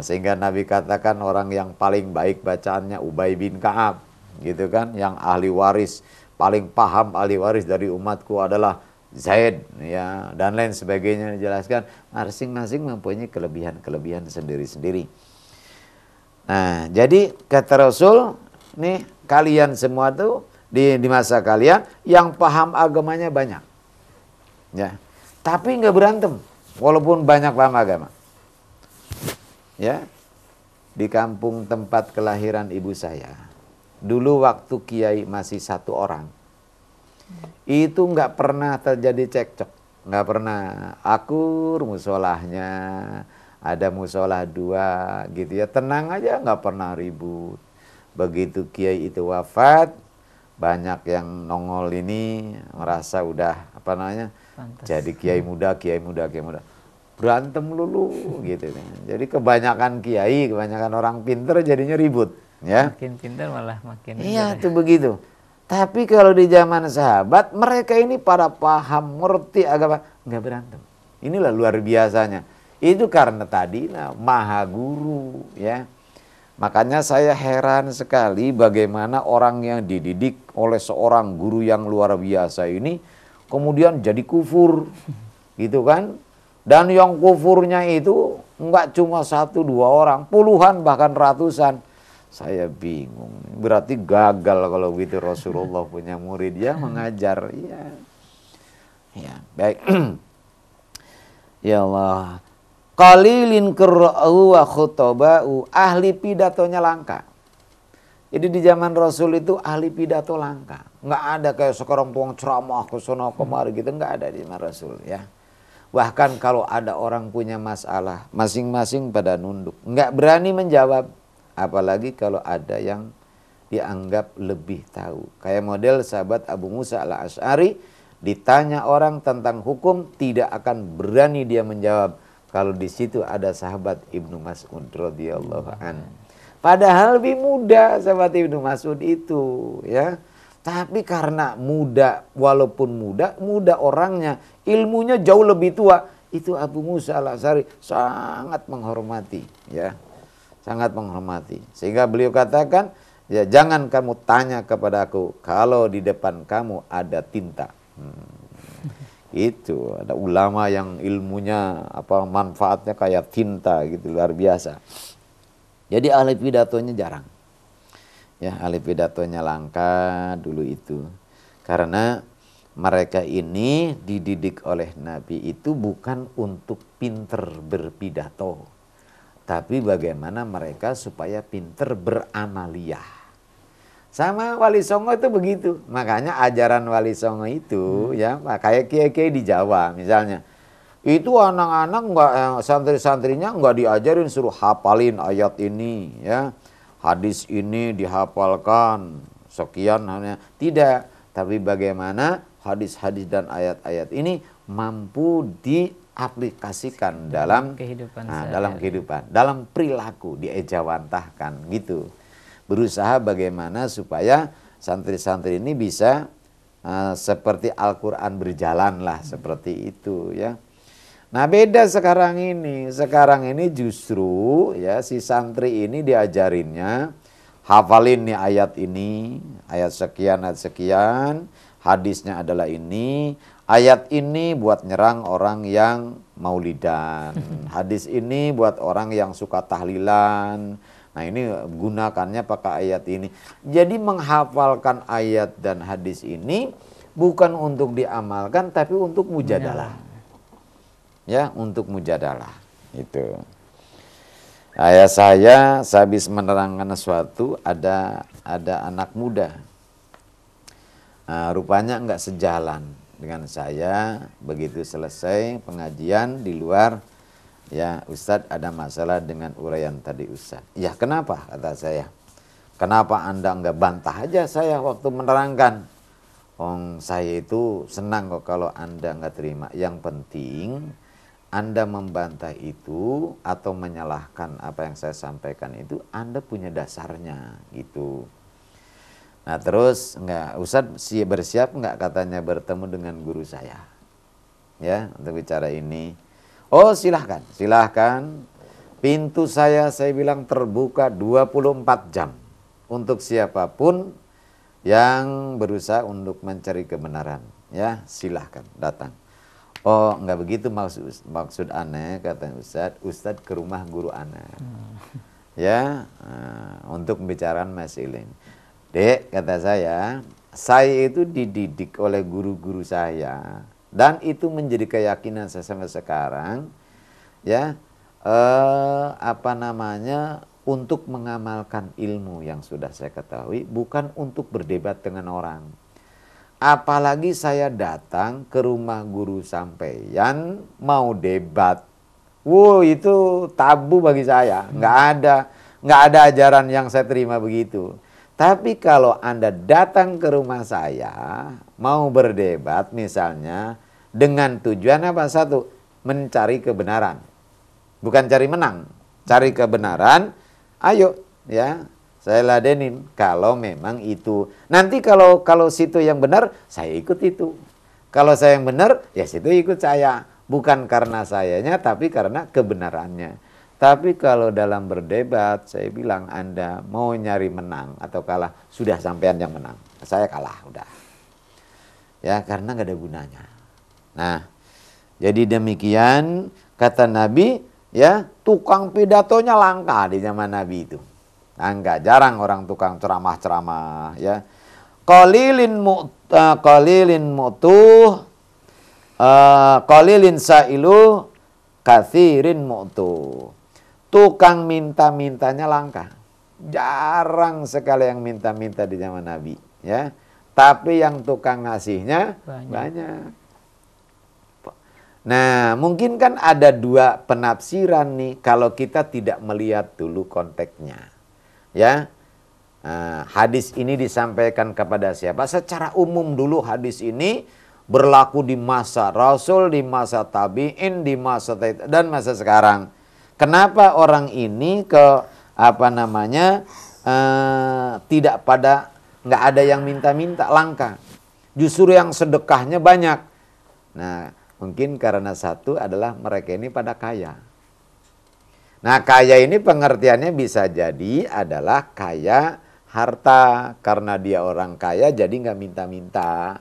sehingga Nabi katakan orang yang paling baik bacaannya Ubay bin Ka'ab, gitu kan. Yang ahli waris, paling paham ahli waris dari umatku adalah Zaid, ya, dan lain sebagainya dijelaskan. Masing-masing mempunyai kelebihan-kelebihan sendiri-sendiri. Nah, jadi kata Rasul, nih, kalian semua tuh di masa kalian yang paham agamanya banyak. Ya. Tapi nggak berantem walaupun banyak paham agama. Ya. Di kampung tempat kelahiran ibu saya, dulu waktu kiai masih satu orang, itu nggak pernah terjadi cekcok, nggak pernah. Akur musolahnya, ada musolah dua gitu ya, tenang aja, nggak pernah ribut. Begitu kiai itu wafat, banyak yang nongol ini merasa udah apa namanya, Pantas. jadi kiai muda, berantem lulu gitu. Jadi kebanyakan kiai, kebanyakan orang pinter jadinya ribut, ya. Makin pintar malah makin Iya, ribet. tuh begitu. Tapi kalau di zaman sahabat, mereka ini pada paham, ngerti agama, nggak berantem. Inilah luar biasanya. Itu karena tadi maha guru, ya. Makanya saya heran sekali bagaimana orang yang dididik oleh seorang guru yang luar biasa ini kemudian jadi kufur, gitu kan? Dan yang kufurnya itu enggak cuma satu dua orang, puluhan bahkan ratusan. Saya bingung. Berarti gagal kalau gitu Rasulullah punya murid ya mengajar. Ya, ya baik. Ya Allah. Qalilin qira'u wa khutaba'u, ahli pidatonya langka. Jadi di zaman Rasul itu ahli pidato langka. Enggak ada kayak sekarang tuang ceramah ke sono kemari gitu, enggak ada di zaman Rasul ya. Bahkan kalau ada orang punya masalah, masing-masing pada nunduk. Enggak berani menjawab. Apalagi kalau ada yang dianggap lebih tahu. Kayak model sahabat Abu Musa al-Asy'ari, ditanya orang tentang hukum, tidak akan berani dia menjawab. Kalau di situ ada sahabat Ibnu Mas'ud radhiyallahu an. Padahal lebih muda sahabat Ibnu Mas'ud itu, ya. Tapi karena muda, walaupun muda orangnya, ilmunya jauh lebih tua. Itu Abu Musa al-Asy'ari sangat menghormati, ya. Sangat menghormati. Sehingga beliau katakan, ya jangan kamu tanya kepada aku kalau di depan kamu ada tinta. Itu ada ulama yang ilmunya manfaatnya kayak tinta gitu, luar biasa. Jadi ahli pidatonya jarang. Ya, ahli pidatonya langka dulu itu. Karena mereka ini dididik oleh Nabi itu bukan untuk pinter berpidato, tapi bagaimana mereka supaya pinter beramaliyah. Sama Wali Songo itu begitu. Makanya ajaran Wali Songo itu ya kayak kiai-kiai di Jawa misalnya. Itu anak-anak santri-santrinya enggak diajarin suruh hafalin ayat ini ya. Hadis ini dihafalkan sekian hanya tidak, tapi bagaimana hadis-hadis dan ayat-ayat ini mampu diaplikasikan dalam kehidupan dalam kehidupan, dalam perilaku, diejawantahkan gitu. Berusaha bagaimana supaya santri-santri ini bisa seperti Al-Qur'an berjalan lah, seperti itu ya. Nah beda sekarang ini. Sekarang ini justru ya si santri ini diajarinnya hafalin nih ayat ini, ayat sekian, hadisnya adalah ini, ayat ini buat nyerang orang yang maulidan, hadis ini buat orang yang suka tahlilan. Nah ini gunakannya pakai ayat ini. Jadi menghafalkan ayat dan hadis ini bukan untuk diamalkan tapi untuk mujadalah. Ya, untuk mujadalah itu. Ayah saya sehabis menerangkan sesuatu ada anak muda. Rupanya enggak sejalan dengan saya. Begitu selesai pengajian di luar, ya Ustadz ada masalah dengan uraian tadi Ustadz. Ya kenapa kata saya? Kenapa Anda enggak bantah aja saya waktu menerangkan? Saya itu senang kok kalau Anda enggak terima. Yang penting Anda membantah itu atau menyalahkan apa yang saya sampaikan itu Anda punya dasarnya gitu. Nah terus Ustadz bersiap enggak katanya bertemu dengan guru saya ya untuk bicara ini. Oh silahkan. Pintu saya bilang terbuka 24 jam untuk siapapun yang berusaha untuk mencari kebenaran ya silahkan datang. Oh enggak begitu maksud aneh kata Ustadz ke rumah guru aneh ya untuk membicarakan masalah ini. Dek kata saya saya itu dididik oleh guru-guru saya dan itu menjadi keyakinan saya sampai sekarang, ya, untuk mengamalkan ilmu yang sudah saya ketahui, bukan untuk berdebat dengan orang. Apalagi saya datang ke rumah guru sampeyan mau debat, itu tabu bagi saya. Nggak ada ajaran yang saya terima begitu. Tapi kalau Anda datang ke rumah saya, mau berdebat misalnya, dengan tujuan apa? Satu, mencari kebenaran. Bukan cari menang, cari kebenaran, ayo ya, saya ladenin. Kalau memang itu, nanti kalau situ yang benar, saya ikut itu. Kalau saya yang benar, ya situ ikut saya. Bukan karena sayanya, tapi karena kebenarannya. Tapi kalau dalam berdebat, saya bilang Anda mau nyari menang atau kalah, sudah sampean yang menang. Saya kalah, udah. Ya, karena nggak ada gunanya. Nah, jadi demikian kata Nabi, ya, tukang pidatonya langka di zaman Nabi itu. Langka, jarang orang tukang ceramah-ceramah, ya. Qalilin sailu, kathirin mu'tuh. Tukang minta-mintanya langka. Jarang sekali yang minta-minta di zaman Nabi, ya. Tapi yang tukang ngasihnya banyak. Nah, mungkin kan ada dua penafsiran nih kalau kita tidak melihat dulu konteksnya. Ya. Hadis ini disampaikan kepada siapa? Secara umum dulu hadis ini berlaku di masa Rasul, di masa tabi'in, di masa dan masa sekarang. Kenapa orang ini nggak ada yang minta-minta, langka. Justru yang sedekahnya banyak. Nah, mungkin karena satu adalah mereka ini pada kaya. Nah, kaya ini pengertiannya bisa jadi adalah kaya harta. Karena dia orang kaya jadi nggak minta-minta.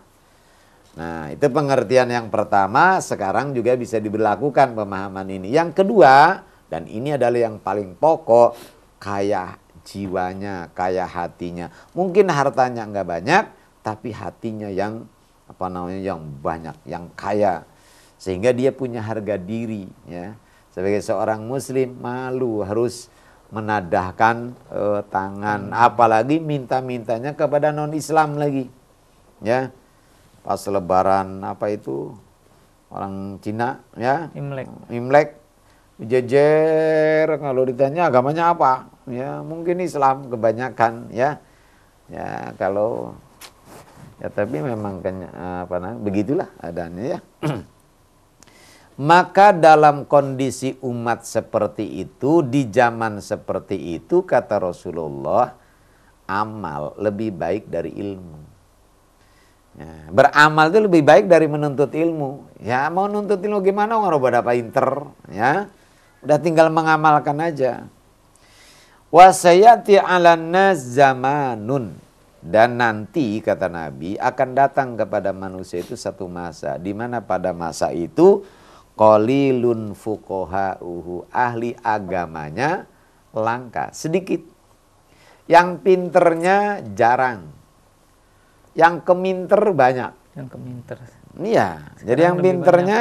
Nah, itu pengertian yang pertama, sekarang juga bisa diberlakukan pemahaman ini. Yang kedua, dan ini adalah yang paling pokok, kaya jiwanya, kaya hatinya. Mungkin hartanya nggak banyak, tapi hatinya yang yang banyak, yang kaya. Sehingga dia punya harga diri, ya. Sebagai seorang muslim malu harus menadahkan tangan, apalagi minta-mintanya kepada non-Islam lagi. Ya. Pas lebaran orang Cina, ya. Imlek. Jejer, kalau ditanya agamanya apa, ya mungkin Islam kebanyakan, ya. Ya kalau ya, tapi memang begitulah adanya, ya. Maka dalam kondisi umat seperti itu, di zaman seperti itu, kata Rasulullah, amal lebih baik dari ilmu. Ya, beramal itu lebih baik dari menuntut ilmu. Ya, mau nuntut ilmu gimana, orang pada pinter, ya. Udah tinggal mengamalkan aja. Wa sayati 'alan nas zamanun, dan nanti kata Nabi akan datang kepada manusia itu satu masa di mana pada masa itu qalilun fuqahauhu, ahli agamanya langka, sedikit. Yang pinternya jarang. Yang keminter banyak. Yang keminter. Iya, jadi yang pinternya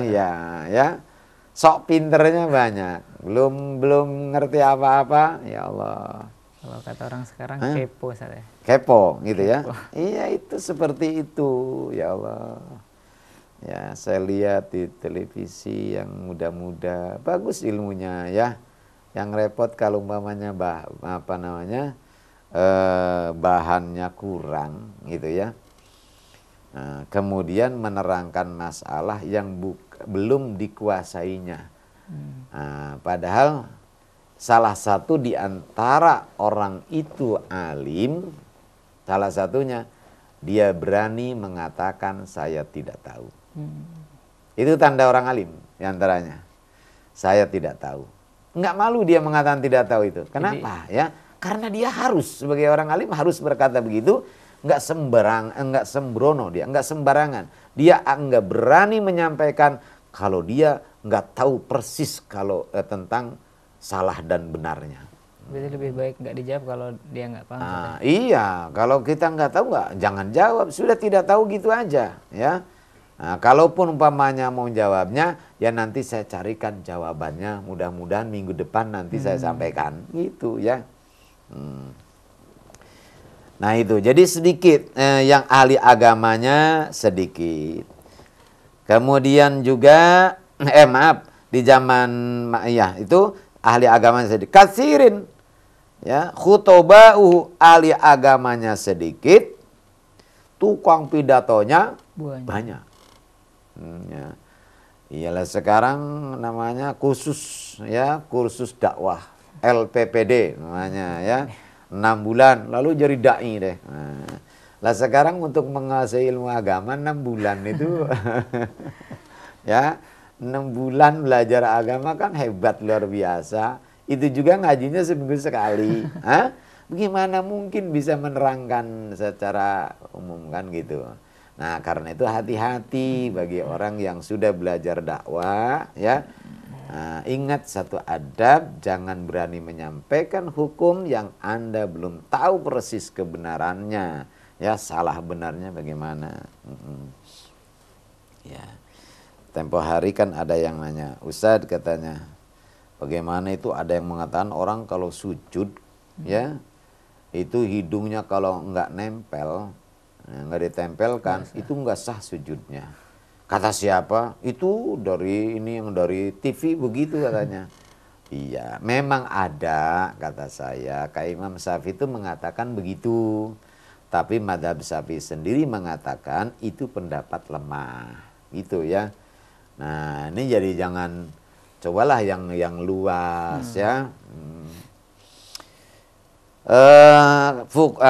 ya. Sok pinternya banyak, belum ngerti apa-apa, ya Allah. Kalau kata orang sekarang kepo saya. Kepo gitu ya. Iya, itu seperti itu, ya Allah. Ya, saya lihat di televisi yang muda-muda, bagus ilmunya, ya. Yang repot kalau umpamanya bahannya kurang gitu, ya. Nah, kemudian menerangkan masalah yang belum dikuasainya. Nah, padahal salah satu di antara orang itu alim, salah satunya dia berani mengatakan saya tidak tahu. Itu tanda orang alim di antaranya. Saya tidak tahu. Enggak malu dia mengatakan tidak tahu itu. Kenapa? Ya, karena dia harus, sebagai orang alim harus berkata begitu. Enggak sembrono dia, enggak sembarangan. Dia enggak berani menyampaikan kalau dia enggak tahu persis kalau tentang salah dan benarnya. Berarti lebih baik nggak dijawab kalau dia nggak paham. Iya, kalau kita nggak tahu jangan jawab, sudah tidak tahu gitu aja ya. Nah, kalaupun umpamanya mau jawabnya, ya nanti saya carikan jawabannya, mudah-mudahan minggu depan nanti saya sampaikan gitu ya. Nah itu, jadi sedikit yang ahli agamanya sedikit. Kemudian juga maaf, di zaman ya itu ahli agamanya sedikit. Katsirin ya, khutoba'u, ahli agamanya sedikit, tukang pidatonya banyak. Ya. Iyalah sekarang namanya kursus ya, kursus dakwah LPPD namanya ya. 6 bulan lalu jadi dai deh. Nah, lah sekarang untuk menguasai ilmu agama 6 bulan itu ya, 6 bulan belajar agama kan hebat luar biasa. Itu juga ngajinya seminggu sekali. Hah? Bagaimana mungkin bisa menerangkan secara umum kan gitu. Nah, karena itu hati-hati bagi orang yang sudah belajar dakwah ya. Nah, ingat satu adab, jangan berani menyampaikan hukum yang Anda belum tahu persis kebenarannya. Ya, salah benarnya bagaimana. Ya. Tempo hari kan ada yang nanya, Ustadz katanya, bagaimana itu ada yang mengatakan orang kalau sujud ya, itu hidungnya kalau nggak nempel, nggak ditempelkan, itu nggak sah sujudnya. Kata siapa? Itu dari ini yang dari TV begitu katanya. Iya, memang ada kata saya. Kayak Imam Syafi'i itu mengatakan begitu. Tapi Madzhab Syafi'i sendiri mengatakan itu pendapat lemah. Itu ya. Nah, ini jadi jangan cobalah yang luas ya.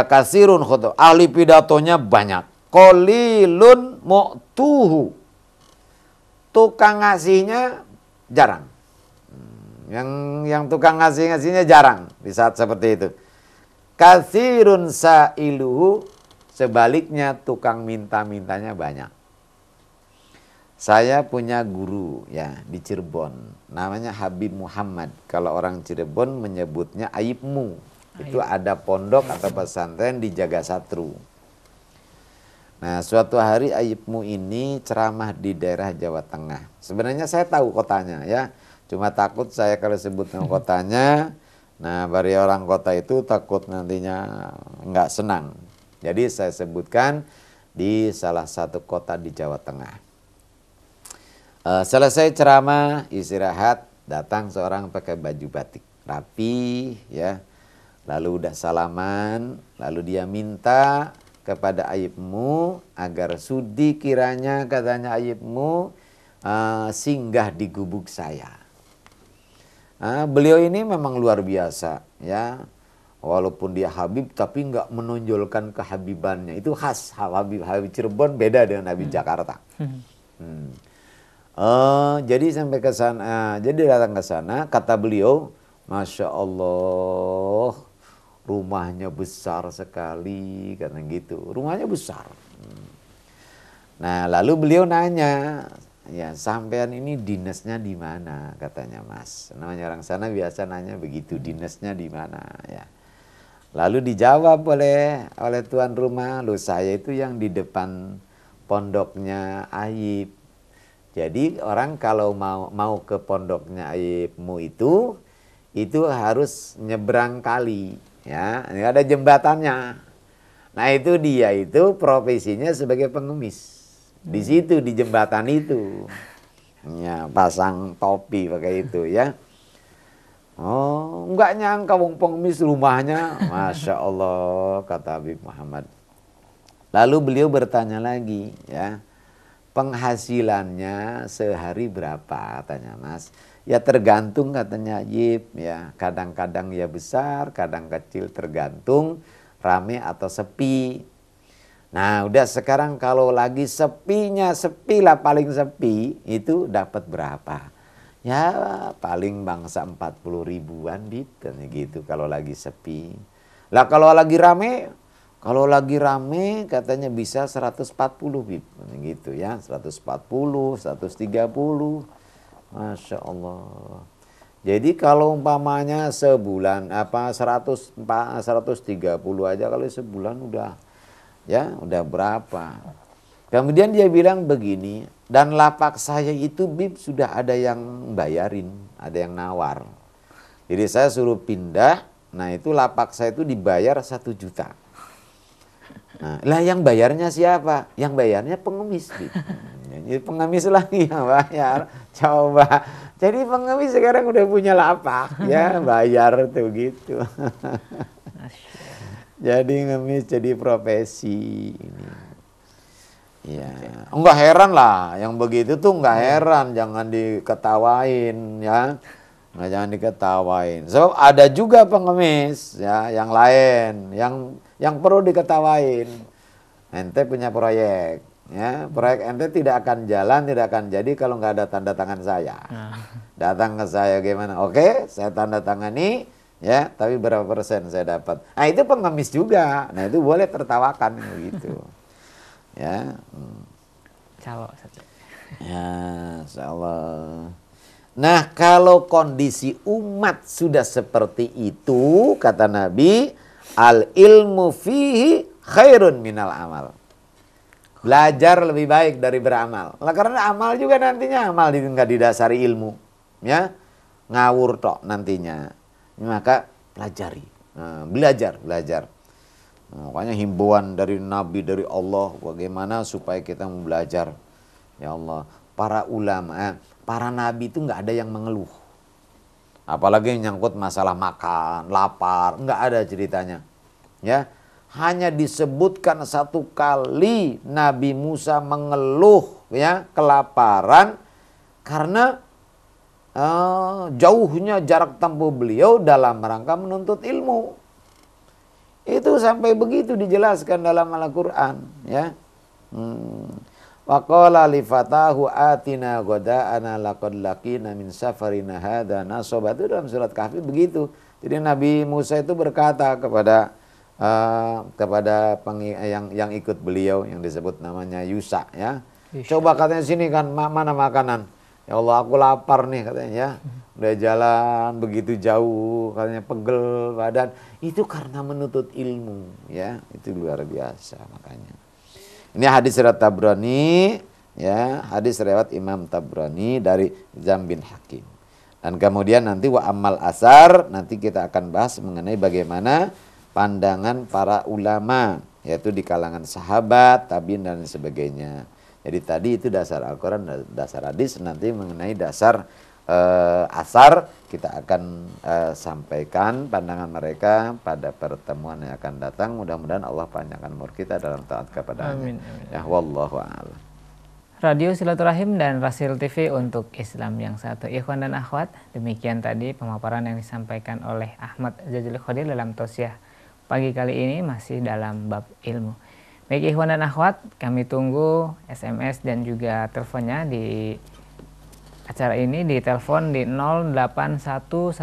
Kasirun khotob, ahli pidatonya banyak. Qalilun mu'tuhu, tukang ngasihnya jarang. Yang tukang ngasihnya jarang di saat seperti itu. Katsirun sa'iluhu, sebaliknya tukang minta-mintanya banyak. Saya punya guru ya di Cirebon, namanya Habib Muhammad. Kalau orang Cirebon menyebutnya Aibmu. Itu ada pondok atau pesantren di Jagasatru. Nah, suatu hari Aibmu ini ceramah di daerah Jawa Tengah. Sebenarnya saya tahu kotanya ya. Cuma takut saya kalau sebut nama kotanya, nah bari orang kota itu takut nantinya nggak senang. Jadi saya sebutkan di salah satu kota di Jawa Tengah. Selesai ceramah, istirahat, datang seorang pakai baju batik rapi ya. Lalu udah salaman, lalu dia minta kepada Aibmu agar sudi kiranya katanya Aibmu singgah di gubuk saya. Beliau ini memang luar biasa ya. Walaupun dia Habib tapi nggak menonjolkan kehabibannya. Itu khas Habib Cirebon, beda dengan Habib Jakarta. Jadi sampai ke sana, jadi datang ke sana, kata beliau, Masya Allah, rumahnya besar sekali, kata gitu. Rumahnya besar. Nah, lalu beliau nanya, ya sampean ini dinasnya di mana, katanya Mas. Namanya orang sana biasa nanya begitu, dinasnya di mana, ya. Lalu dijawab oleh tuan rumah, loh saya itu yang di depan pondoknya Aib. Jadi orang kalau mau ke pondoknya Aibmu itu harus nyebrang kali, ya. Ini ada jembatannya. Nah itu dia itu profesinya sebagai pengemis. Di situ di jembatan itu, ya pasang topi pakai itu ya. Oh, enggak nyangka wong pengemis rumahnya, Masya Allah, kata Habib Muhammad. Lalu beliau bertanya lagi, ya. Penghasilannya sehari berapa, tanya Mas. Ya tergantung katanya Yip, ya kadang-kadang ya besar, kadang kecil, tergantung rame atau sepi. Nah udah sekarang kalau lagi sepinya, sepi lah paling sepi, itu dapat berapa? Ya paling bangsa 40 ribuan gitu kalau lagi sepi. Lah kalau lagi rame, katanya bisa 140 bib, gitu ya, 140, 130, Masya Allah. Jadi kalau umpamanya sebulan 130 aja kalau sebulan udah berapa. Kemudian dia bilang begini, dan lapak saya itu Bib sudah ada yang bayarin, ada yang nawar. Jadi saya suruh pindah, nah itu lapak saya itu dibayar 1 juta. Nah, lah yang bayarnya siapa? Yang bayarnya pengemis. Jadi pengemis lagi yang bayar. Coba. Jadi pengemis sekarang udah punya lapak, ya bayar tuh gitu. Jadi ngemis jadi profesi ini. Ya, enggak heran lah, yang begitu tuh enggak heran, jangan diketawain ya. Nggak, jangan diketawain. So ada juga pengemis ya yang lain yang perlu diketawain. Ente punya proyek ya, proyek ente tidak akan jalan, tidak akan jadi kalau nggak ada tanda tangan saya. Datang ke saya gimana? Oke, saya tanda tangani ya, tapi berapa persen saya dapat? Nah itu pengemis juga. Nah itu boleh tertawakan begitu. Ya. Calo saja. Ya, insyaallah. Nah, kalau kondisi umat sudah seperti itu, kata Nabi, al ilmu fihi khairun minal amal. Belajar lebih baik dari beramal. Lah karena amal juga nantinya amal nggak didasari ilmu, ya ngawur tok nantinya. Maka pelajari, belajar. Makanya himbauan dari Nabi, dari Allah, bagaimana supaya kita belajar. Ya Allah, para ulama, para nabi itu nggak ada yang mengeluh. Apalagi nyangkut masalah makan, lapar, nggak ada ceritanya. Ya, hanya disebutkan 1 kali Nabi Musa mengeluh ya kelaparan karena jauhnya jarak tempuh beliau dalam rangka menuntut ilmu. Itu sampai begitu dijelaskan dalam Al-Qur'an ya. Wa qala li fatahu atina ghada'ana laqad laqina min safarina hadza nasaba. Itu dalam surat Kahfi begitu. Jadi Nabi Musa itu berkata kepada yang ikut beliau yang disebut namanya Yusa ya. Coba katanya sini kan mana makanan? Ya Allah aku lapar nih katanya ya. Udah jalan begitu jauh katanya pegel badan. Itu karena menuntut ilmu ya. Itu luar biasa makanya. Ini hadis riwayat Tabrani, ya, hadis riwayat Imam Tabrani dari Hizam bin Hakim. Dan kemudian nanti wa amal asar, nanti kita akan bahas mengenai bagaimana pandangan para ulama, yaitu di kalangan sahabat, tabi'in dan sebagainya. Jadi tadi itu dasar Al-Quran, dasar hadis, nanti mengenai dasar asar kita akan sampaikan pandangan mereka pada pertemuan yang akan datang. Mudah-mudahan Allah panjangkan umur kita dalam taat kepada-Nya. Amin. Ya wallahu a'lam. Radio Silaturahim dan Rasil TV untuk Islam yang satu. Ikhwan dan akhwat, demikian tadi pemaparan yang disampaikan oleh Ahmad Zajul Khadir dalam tausiah pagi kali ini masih dalam bab ilmu. Baik ikhwan dan akhwat, kami tunggu SMS dan juga teleponnya di acara ini, di telepon di 08111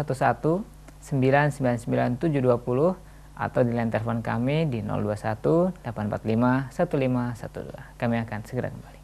999 720 atau di line telepon kami di 021 845 1512. Kami akan segera kembali.